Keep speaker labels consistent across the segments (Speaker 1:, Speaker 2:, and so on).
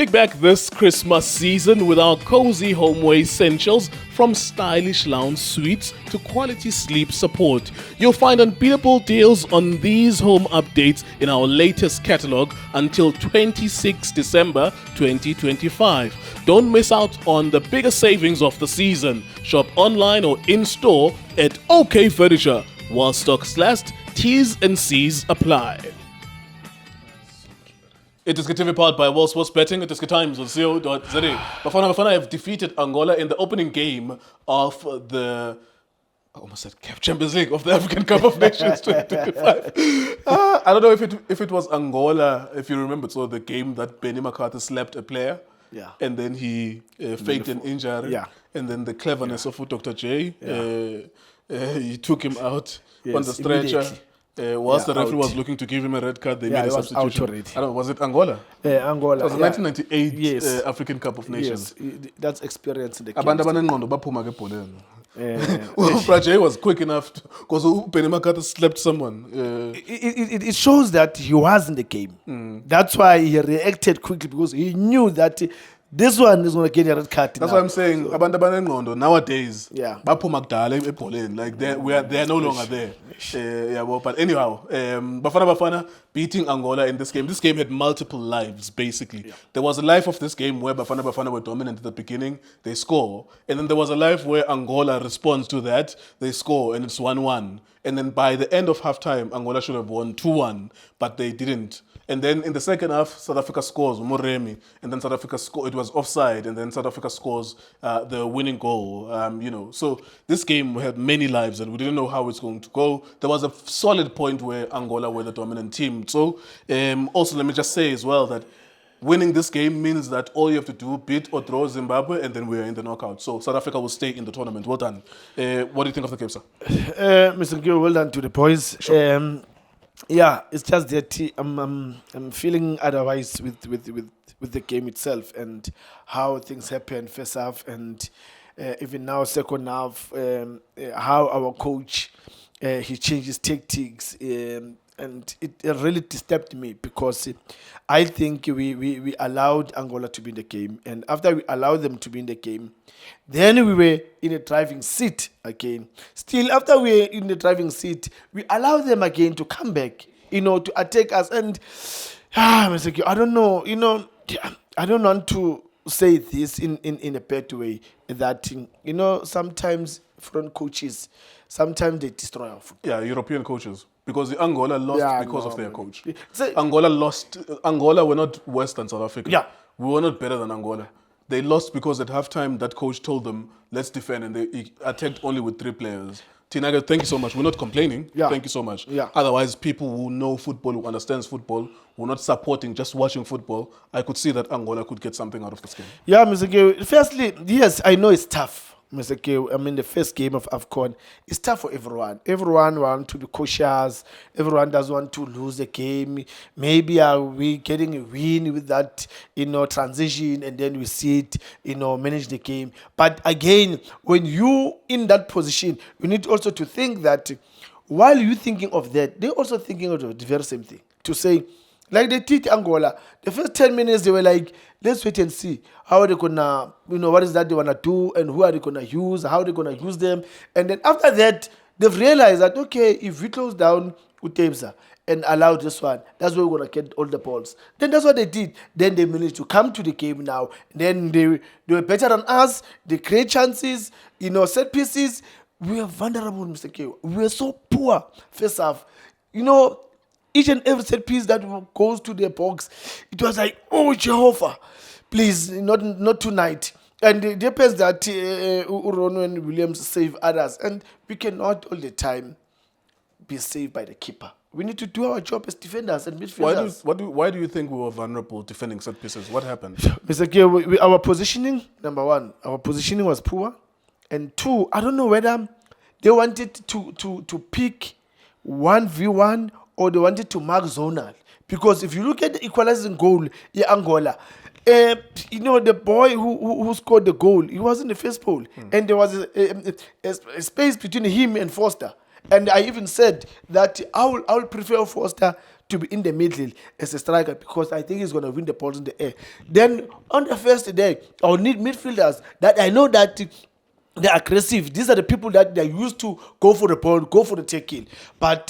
Speaker 1: Kick back this Christmas season with our cozy homeway essentials, from stylish lounge suites to quality sleep support. You'll find unbeatable deals on these home updates in our latest catalog until 26 December 2025. Don't miss out on the biggest savings of the season. Shop online or in-store at OK Furniture. While stocks last, T's and C's apply. iDiskiTV powered by World Sports Betting. iDiski Times on co.za. Bafana Bafana have defeated Angola in the opening game of the Champions League of the African Cup of Nations 2025. I don't know if it was Angola, if you remember, so the game that Benny McCarthy slapped a player.
Speaker 2: Yeah.
Speaker 1: And then he faked an injury.
Speaker 2: Yeah.
Speaker 1: And then the cleverness of Dr. J, he took him out on the stretcher. Whilst the referee was looking to give him a red card, they made a substitution.
Speaker 2: Out already.
Speaker 1: I don't know, was it Angola?
Speaker 2: Angola.
Speaker 1: It was the 1998 African Cup of Nations.
Speaker 2: Yes, that's experience in the
Speaker 1: Abantu abanengqondo baphuma ke ebholeni. Prajay was quick enough because Benny McCarthy slapped someone.
Speaker 2: It shows that he was in the game. That's why he reacted quickly, because he knew that this one is going to get a red card.
Speaker 1: That's what I'm saying. Abantu abanengqondo nowadays, baphuma kudala ebholeni. Like they are no longer there. But anyhow, Bafana Bafana beating Angola in this game. This game had multiple lives, basically. Yeah. There was a life of this game where Bafana Bafana were dominant at the beginning, they score. And then there was a life where Angola responds to that, they score, and it's 1-1. And then by the end of halftime, Angola should have won 2-1, but they didn't. And then in the second half, South Africa scores, Moremi, and then South Africa it was offside, and then South Africa scores the winning goal. So this game had many lives, and we didn't know how it's going to go. There was a solid point where Angola were the dominant team. So also let me just say as well that winning this game means that all you have to do, beat or draw Zimbabwe, and then we are in the knockout. So South Africa will stay in the tournament. Well done. What do you think of the game, sir?
Speaker 2: Mr. Gill, well done to the boys. Sure. It's just that I'm feeling otherwise with the game itself and how things happen first half and even now second half. How our coach he changes tactics. And it really disturbed me, because I think we allowed Angola to be in the game. And after we allowed them to be in the game, then we were in a driving seat again. Still, after we were in the driving seat, we allowed them again to come back, to attack us. And, I don't know, I don't want to say this in a bad way, that, sometimes foreign coaches, sometimes they destroy our football.
Speaker 1: Yeah, European coaches. Because Angola lost because of their coach. Angola were not worse than South Africa.
Speaker 2: Yeah.
Speaker 1: We were not better than Angola. They lost because at halftime that coach told them, let's defend, and they attacked only with 3 players. Tinaga, thank you so much. We're not complaining.
Speaker 2: Yeah.
Speaker 1: Thank you so much.
Speaker 2: Yeah.
Speaker 1: Otherwise, people who know football, who understands football, who are not supporting, just watching football, I could see that Angola could get something out of this game.
Speaker 2: Yeah, Mr. Gill. Firstly, yes, I know it's tough. Mr. Gill, the first game of AFCON is tough for everyone. Everyone wants to be cautious. Everyone doesn't want to lose the game. Maybe are we getting a win with that, transition, and then we see it, manage the game. But again, when you in that position, you need also to think that while you're thinking of that, they're also thinking of the very same thing. To say, like they did Angola, the first 10 minutes they were like, let's wait and see how they're gonna, what is that they wanna do and who are they gonna use, how they're gonna use them. And then after that, they've realized that, okay, if we close down Utebza and allow this one, that's where we're gonna get all the balls. Then that's what they did. Then they managed to come to the game now. Then they were better than us. They create chances, set pieces. We are vulnerable, Mr. K. We were so poor first half. Each and every set piece that goes to the box, it was like, oh, Jehovah, please, not tonight. And it depends that Urono and Williams save others. And we cannot all the time be saved by the keeper. We need to do our job as defenders and midfielders.
Speaker 1: Why do you think we were vulnerable defending set pieces? What happened?
Speaker 2: Mr. K, our positioning, number one, our positioning was poor. And 2, I don't know whether they wanted to pick 1v1 or they wanted to mark zonal. Because if you look at the equalizing goal in Angola, the boy who scored the goal, he was in the first pole. And there was a space between him and Foster. And I even said that I will prefer Foster to be in the middle as a striker because I think he's going to win the balls in the air. Then on the first day, I'll need midfielders that I know that they're aggressive. These are the people that they're used to go for the ball, go for the tackle. But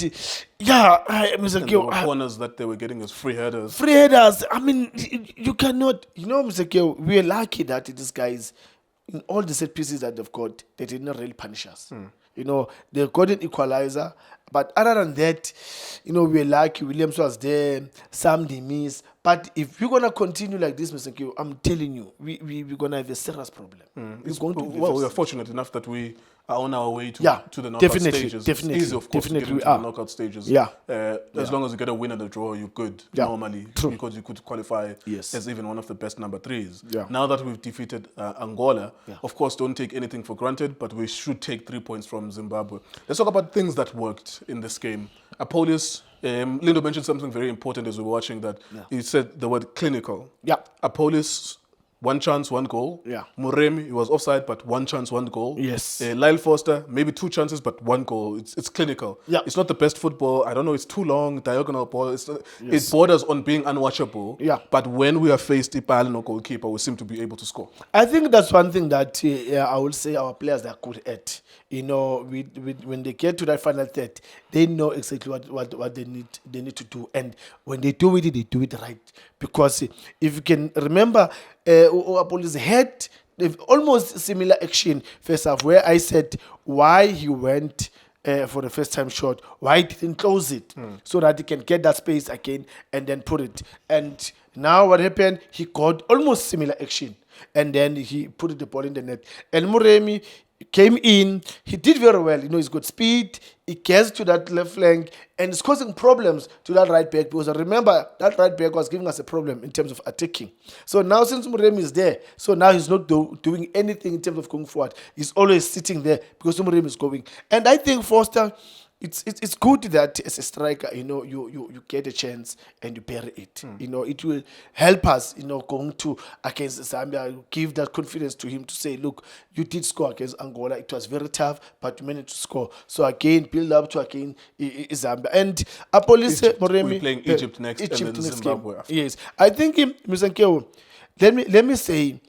Speaker 2: Mr. Kyo,
Speaker 1: corners that they were getting as free headers.
Speaker 2: Free headers. I mean, you cannot. Mr. Kyo, we're lucky that these guys, in all the set pieces that they've got, they did not really punish us. They got an equalizer. But other than that, we're lucky. Williams was there. Sam they missed. But if we're going to continue like this, Mr. Kyo, I'm telling you, we're going to have a serious problem.
Speaker 1: We are fortunate enough that we are on our way to the knockout stages.
Speaker 2: Definitely.
Speaker 1: It's easy, of course, to get into the knockout stages. As long as you get a win and a draw, you're good normally.
Speaker 2: True.
Speaker 1: Because you could qualify
Speaker 2: Yes.
Speaker 1: as even one of the best number threes.
Speaker 2: Yeah.
Speaker 1: Now that we've defeated Angola, of course, don't take anything for granted, but we should take 3 points from Zimbabwe. Let's talk about things that worked in this game. Apollis, Lindo mentioned something very important as we were watching that. He said the word clinical.
Speaker 2: Yeah.
Speaker 1: Apollis, 1 chance, 1 goal.
Speaker 2: Yeah.
Speaker 1: Muremi, he was offside, but 1 chance, 1 goal.
Speaker 2: Yes.
Speaker 1: Lyle Foster, maybe 2 chances, but 1 goal. It's clinical.
Speaker 2: Yeah.
Speaker 1: It's not the best football. I don't know, it's too long, diagonal ball. It borders on being unwatchable.
Speaker 2: Yeah.
Speaker 1: But when we are faced Ipal no goalkeeper, we seem to be able to score.
Speaker 2: I think that's one thing that I would say our players are good at. When they get to that final third, they know exactly what they need to do, and when they do it right. Because if you can remember, Apollo's had almost similar action first half, where I said why he went for the first time shot, why he didn't close it, so that he can get that space again and then put it. And now what happened? He got almost similar action, and then he put the ball in the net. And Muremi came in, he did very well. He's got speed, he gets to that left flank, and it's causing problems to that right back, because I remember that right back was giving us a problem in terms of attacking. So now since Muremi is there, so now he's not doing anything in terms of going forward. He's always sitting there because Muremi is going. And I think Foster, it's good that as a striker, you get a chance and you bury it. It will help us, going to against Zambia, give that confidence to him to say, look, you did score against Angola. It was very tough, but you managed to score. So again, build up to again Zambia. And Apollis Muremi,
Speaker 1: we're playing Egypt next and then Zimbabwe after.
Speaker 2: Yes, I think Mr. Nkeo, let me say,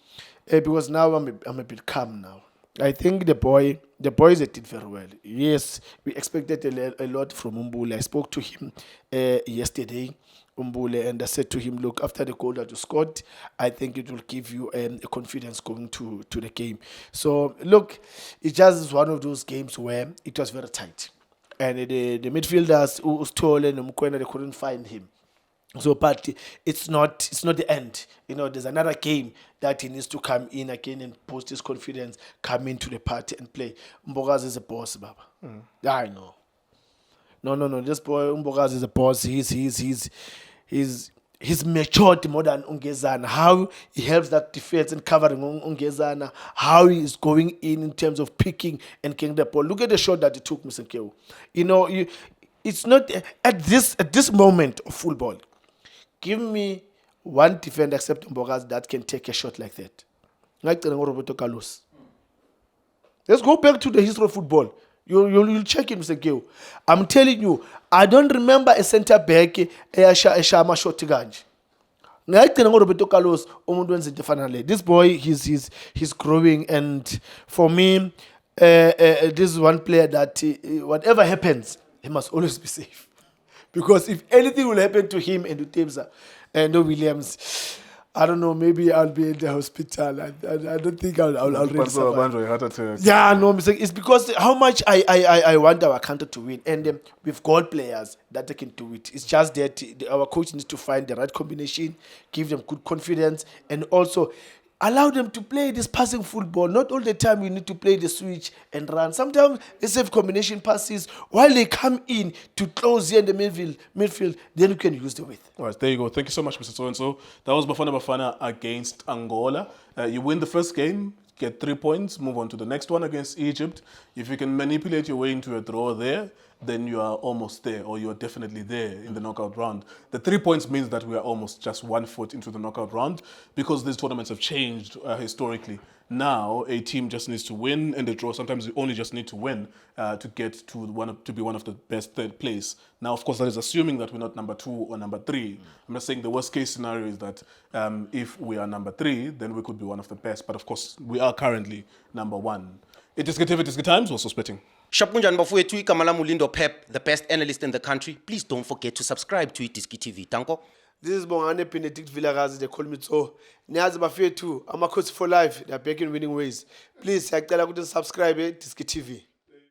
Speaker 2: because now I'm a bit calm now. I think the boys did very well. Yes, we expected a lot from Umbule. I spoke to him yesterday, Umbule, and I said to him, look, after the goal that you scored, I think it will give you a confidence going to the game. So, look, it just is one of those games where it was very tight. And the midfielders, Ustole and Mkwena, they couldn't find him. So, but it's not the end. There's another game that he needs to come in again and boost his confidence, come into the party and play. Mbokazi is a boss, Baba. I know. No. This boy, Mbokazi is a boss. He's matured more than Ungezana. How he helps that defense and covering Ungezana. How he is going in terms of picking and getting the ball. Look at the shot that he took, Mr. Keo. It's not at this moment of football. Give me one defender except Mbokazi that can take a shot like that. Like Roberto Carlos. Let's go back to the history of football. You'll check it, Mr. Gil. I'm telling you, I don't remember a centre back a shama shot ganj. Like Roberto Carlos, this boy, he's growing, and for me, this is one player that whatever happens, he must always be safe. Because if anything will happen to him and to Tebza and no Williams, I don't know, maybe I'll be in the hospital. I don't think I'll really survive. Yeah, no, it's because how much I want our country to win. And we've got players that they can do it. It's just that our coach needs to find the right combination, give them good confidence, and also allow them to play this passing football. Not all the time we need to play the switch and run. Sometimes let's have combination passes while they come in to close here in the midfield, then you can use the width.
Speaker 1: All right, there you go. Thank you so much, Mr. So-and-so. That was Bafana Bafana against Angola. You win the first game, get 3 points, move on to the next one against Egypt. If you can manipulate your way into a draw there, then you are almost there, or you're definitely there in the knockout round. The 3 points means that we are almost just 1 foot into the knockout round, because these tournaments have changed historically. Now, a team just needs to win and a draw. Sometimes you only just need to win to get to be one of the best third place. Now, of course, that is assuming that we're not number 2 or number 3. I'm just saying the worst case scenario is that if we are number 3, then we could be one of the best. But of course, we are currently number 1. iDiskiTV, iDiski Times, also splitting.
Speaker 3: Shapunjan bafowethu igama lami uLindo Pep, the best analyst in the country. Please don't forget to subscribe to iDiskiTV. Tanko.
Speaker 2: This is Bongane Benedict Vilakazi, they call me Tso. Niyazi bafethu, amakhosi for life, they are back in winning ways. Please, siyacela ukuthi subscribe iDiskiTV.